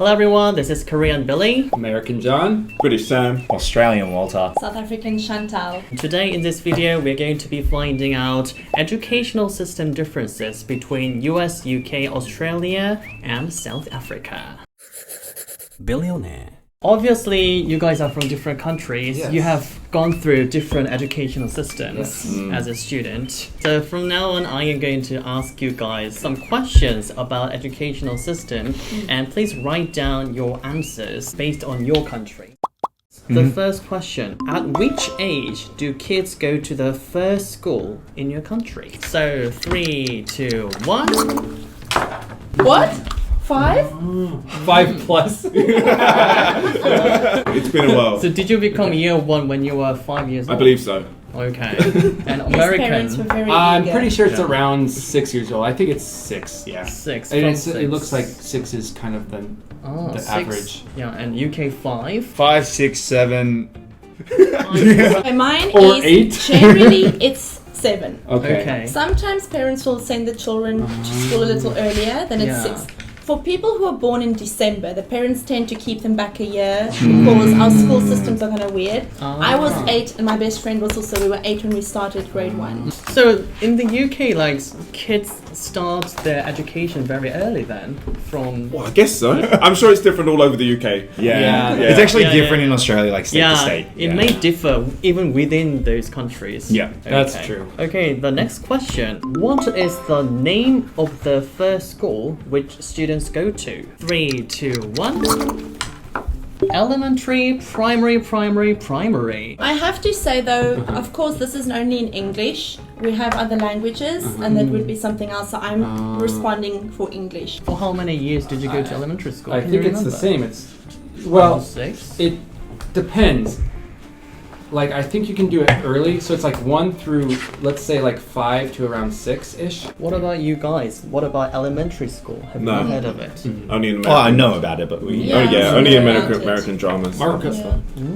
Hello everyone, this is Korean Billy. American John. British Sam. Australian Walter. South African Chantélle. Today in this video, we're going to be finding out educational system differences between US, UK, Australia, and South Africa. Billionaire. Obviously, you guys are from different countries. Yes. You have gone through different educational systems Yes. as a student. So from now on, I am going to ask you guys some questions about educational system, and please write down your answers based on your country. The first question, at which age do kids go to the first school in your country? So 3, 2, 1. What? 5? 5 plus. It's been a while. So did you become year 1 when you were 5 years old? I believe so. Okay. And His parents were American, very I'm eager. pretty sure it's around 6 years old. I think it's 6. Yeah. 6. And from it 6. looks like 6 is kind of the 6. average. Yeah, and UK 5. 5, 6, 7. Mine Or is 8? generally it's 7. Okay. Sometimes parents will send the children to school a little earlier, then it's Yeah. 6. For people who are born in December, the parents tend to keep them back a year because our school systems are kind of weird. I was 8 and my best friend was also, we were 8 when we started grade 1. So in the UK, like, kids start their education very early then, from... Well, I guess so. I'm sure it's different all over the UK. Yeah. It's actually Yeah, different yeah. in Australia, like state to state. It may differ even within those countries. Yeah, that's true. Okay, the next question. What is the name of the first school which students go to? 3, 2, 1. Elementary, primary. I have to say though, of course this is only in English. We have other languages and that would be something else. So I'm responding for English. For how many years did you go to elementary school? I Can think you it's the remember? same. Well, 6? it depends. Like, I think you can do it early. So it's like 1 through, let's say, like 5 to around 6-ish. What about you guys? What about elementary school? Have No. you heard of it? Only in American. Oh, I know about it, but we... Yeah. Oh yeah, I only know in about it. American dramas. Marcus.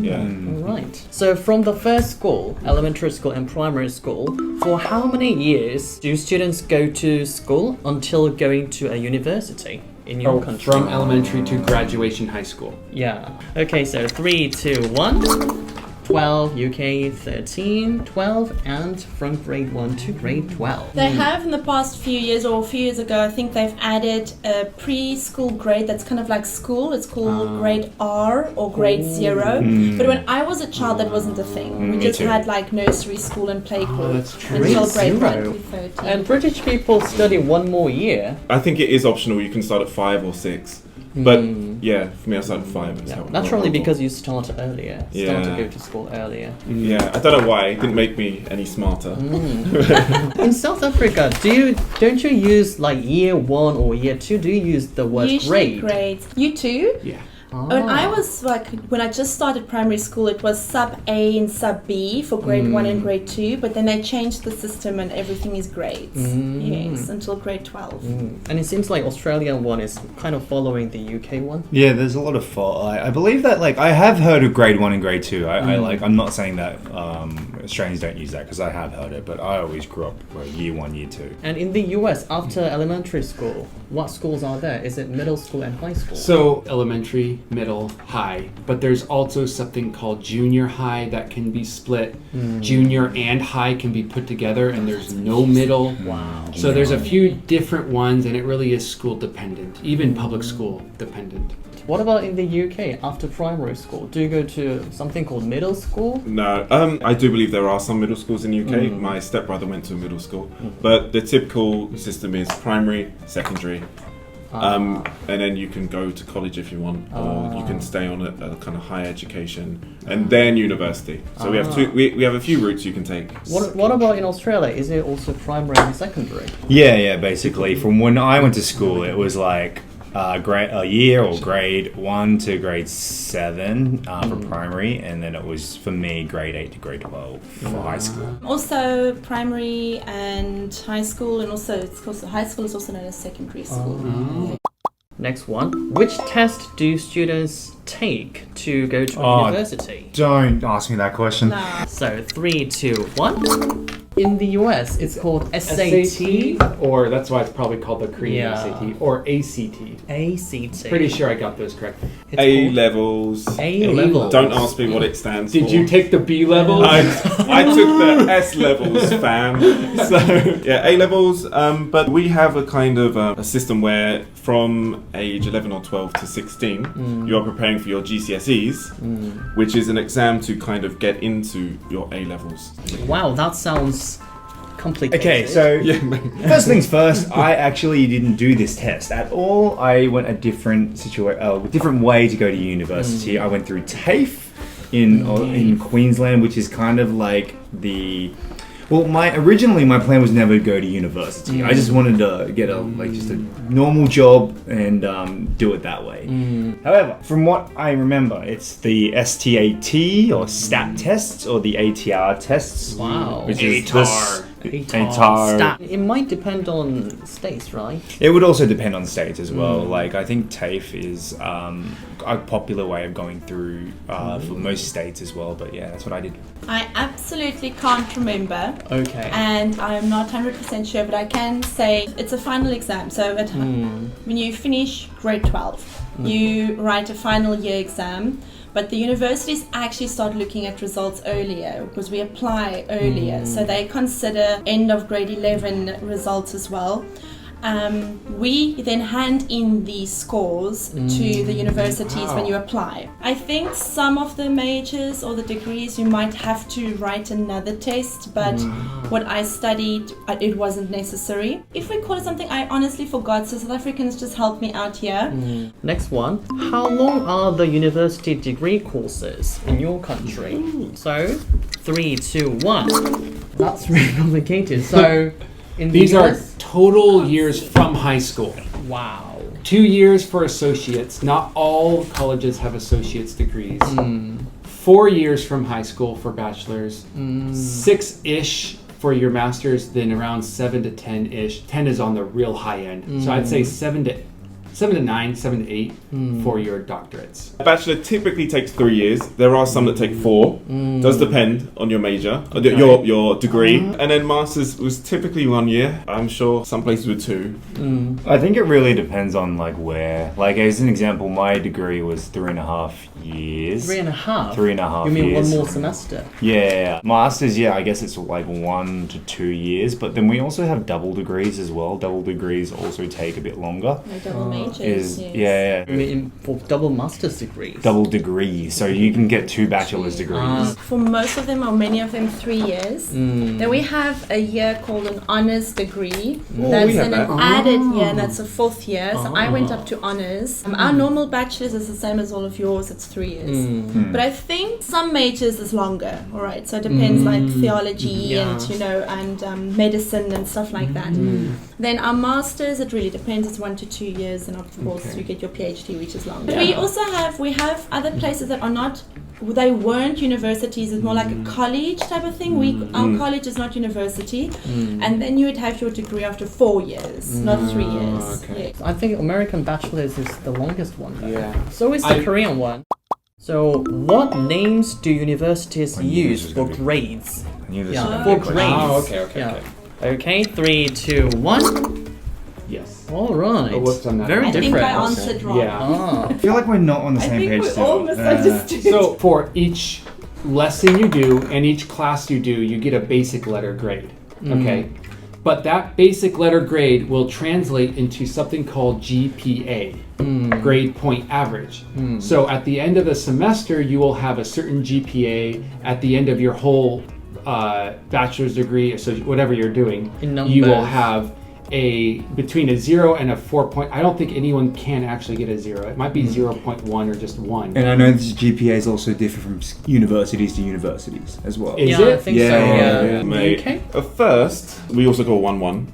Yeah. Right. So from the first school, elementary school and primary school, for how many years do students go to school until going to a university in your country? From elementary to graduation high school. Yeah. Okay, so 3, 2, 1. 12, UK 13, 12, and from grade 1 to grade 12. They have in the past few years, or a few years ago, I think they've added a preschool grade that's kind of like school. It's called grade R or grade 0. But when I was a child, that wasn't a thing. We Me just too. had like nursery school and playgroup that's true. until Grade grade 1 0. to 13. And British people study one more year. I think it is optional. You can start at 5 or 6. But yeah, for me, I started at 5. It's Yeah, how- naturally because you start earlier. Start to Yeah. go to school earlier. Yeah, I don't know why. It didn't make me any smarter. In South Africa, don't you use like year 1 or year 2? Do you use the word Usually grade? grades. You too? Yeah. When I was like, when I just started primary school, it was sub A and sub B for grade 1 and grade 2, but then they changed the system and everything is grades. Yes, until grade 12. And it seems like Australian one is kind of following the UK one. Yeah, there's a lot of fault. I believe that, like, I have heard of grade 1 and grade 2. I'm not saying that Australians don't use that, because I have heard it, but I always grew up with year 1, year 2. And in the US, after elementary school, what schools are there? Is it middle school and high school? So elementary, middle, high, but there's also something called junior high that can be split. Junior and high can be put together, and there's no middle. Wow. So there's a few different ones, and it really is school dependent, even public school dependent. What about in the UK after primary school? Do you go to something called middle school? No, I do believe there are some middle schools in the UK. My stepbrother went to a middle school, but the typical system is primary, secondary, and then you can go to college if you want, or you can stay on a kind of higher education, and then university. So we have we have a few routes you can take. What about in Australia? Is it also primary and secondary? Yeah, basically. From when I went to school, it was like a year or grade 1 to grade 7 for primary, and then it was, for me, grade 8 to grade 12 for high school. Also primary and high school, and also high school is also known as secondary school. Next one. Which test do students take to go to university? Don't ask me that question. No. So 3, 2, 1. In the US, it's called SAT. or that's why it's probably called the Korean Yeah. SAT, or ACT. ACT. Pretty sure I got those correct. It's A called levels. A levels. Don't ask me what it stands for. Did you take the B levels? I took the S levels, fam. So yeah, A levels. But we have a kind of a system where from age 11 or 12 to 16, you are preparing for your GCSEs, which is an exam to kind of get into your A levels. Wow, that sounds complicated. Okay, so Yeah. first things first, I actually didn't do this test at all. I went a different different way to go to university. I went through TAFE in Queensland, which is kind of like the. Well, originally my plan was never to go to university. I just wanted to get just a normal job and do it that way. However, from what I remember, it's the STAT or STAT tests or the ATR tests. Wow. Which is ATAR. ATAR. Stat. It might depend on states, right? It would also depend on states as well. Like I think TAFE is a popular way of going through for most states as well. But yeah, that's what I did. I absolutely can't remember. Okay. And I'm not 100% sure, but I can say it's a final exam. So when you finish grade 12, you write a final year exam. But the universities actually start looking at results earlier because we apply earlier. So they consider end of grade 11 results as well. We then hand in these scores to the universities when you apply. I think some of the majors or the degrees you might have to write another test, but what I studied, it wasn't necessary. If we call it something, I honestly forgot, so South Africans just help me out here. Next one. How long are the university degree courses in your country? So, 3, 2, 1. That's really complicated. So, in the These are US? total years from high school. Wow. 2 years for associates. Not all colleges have associate's degrees. 4 years from high school for bachelor's. 6-ish for your master's, then around 7 to 10-ish. 10 is on the real high end. So I'd say 7 to 9, 7 to 8 for your doctorates. A bachelor typically takes 3 years. There are some that take 4. Does depend on your major, your degree. And then masters was typically 1 year. I'm sure some places were 2. I think it really depends on like where. Like as an example, my degree was 3.5 years. 3.5? 3.5 You mean years. 1 more semester? Yeah. Masters, yeah, I guess it's like 1 to 2 years. But then we also have double degrees as well. Double degrees also take a bit longer. Double majors. Yes. I mean, for double master's degrees. Double degrees, so you can get 2 bachelor's degrees. For most of them, or many of them, 3 years. Then we have a year called an honours degree. That's we have an that. added year, and that's a 4th year. So I went up to honours. Our normal bachelor's is the same as all of yours. It's 3 years. But I think some majors is longer. All right, so it depends, like theology and medicine and stuff like that. Then our masters, it really depends. It's 1 to 2 years, and of course you get your PhD, which is longer. We also have other places that are not. They weren't universities. It's more like a college type of thing. Our college is not university, and then you would have your degree after 4 years, not 3 years. Okay. Yeah. I think American bachelor's is the longest one. Though. Yeah. So is the Korean one. So, what names do universities knew this use was for gonna be- grades? I knew this Yeah, was gonna for be a question. grades. Oh, okay. Yeah. Okay, 3, 2, 1. Yes. All right. Oh, whoops, I'm not- Very I think different. I answered wrong. Yeah. Ah. I feel like we're not on the I same think page we still. all misunderstood. So for each lesson you do and each class you do, you get a basic letter grade. Okay? But that basic letter grade will translate into something called GPA, grade point average. So at the end of the semester, you will have a certain GPA. At the end of your whole bachelor's degree, so whatever you're doing, In you will numbers. have between a 0 and a 4 point. I don't think anyone can actually get a 0. It might be 0.1 or just 1. And I know this GPAs also differ from universities to universities as well. Is Yeah, I it? think so. Yeah. Mate. Okay. At first, we also go 1-1.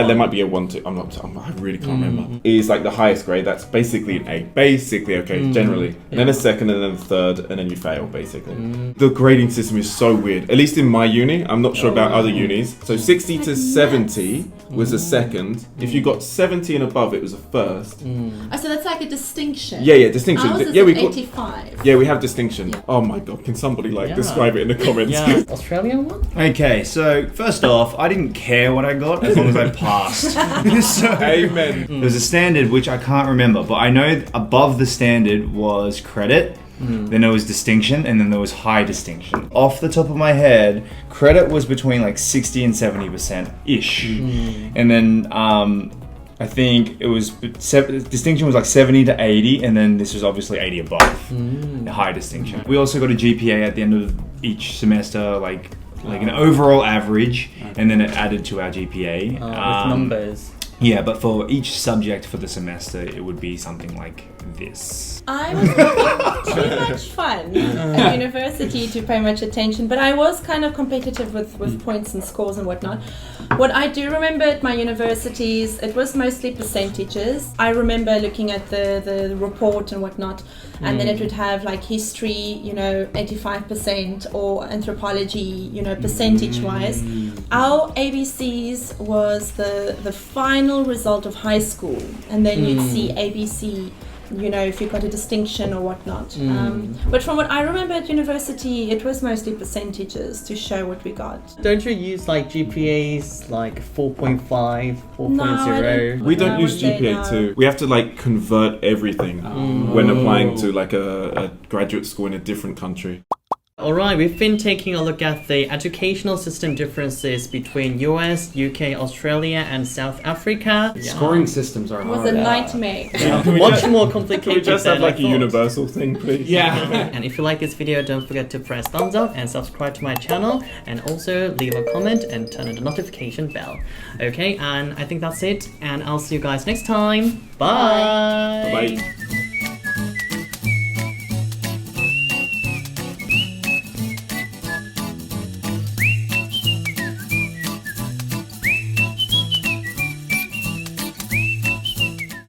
There might be a 1-2. I really can't remember. Is like the highest grade. That's basically an A. Basically, okay, generally. And then a second, and then a third, and then you fail, basically. The grading system is so weird. At least in my uni. I'm not sure about other unis. So 60 to 70 was a second. If you got 70 and above, it was a first. So that's like a distinction. Yeah, distinction. Ours is Yeah, an call- 85. Yeah, we have distinction. Yeah. Oh my god, can somebody Yeah. describe it in the comments? Yeah. Australian one? Okay, so first off, I didn't care what I got as long as I passed. So, Amen. there was a standard which I can't remember, but I know above the standard was credit, then there was distinction, and then there was high distinction. Off the top of my head, credit was between like 60 and 70% ish, and then I think it was distinction was like 70 to 80, and then this was obviously 80 above, high distinction. We also got a GPA at the end of each semester, like an overall average, and then it added to our GPA. With numbers. Yeah, but for each subject for the semester, it would be something like this. I was having too much fun at university to pay much attention, but I was kind of competitive with points and scores and whatnot. What I do remember at my universities, it was mostly percentages. I remember looking at the report and whatnot, and then it would have like history, 85%, or anthropology, percentage-wise. Our ABCs was the final result of high school, and then you'd see ABC, if you got a distinction or whatnot. But from what I remember at university, it was mostly percentages to show what we got. Don't you use like GPAs like 4.5, 4.0? No, We don't I use would say GPA no. too. We have to convert everything when applying to a graduate school in a different country. Alright, we've been taking a look at the educational system differences between US, UK, Australia, and South Africa. Scoring systems are It was hard. a nightmare. Much more Can complicated we just than have I a thought. universal thing, please? Yeah. And if you like this video, don't forget to press thumbs up and subscribe to my channel, and also leave a comment and turn on the notification bell. Okay, and I think that's it, and I'll see you guys next time. Bye! Bye.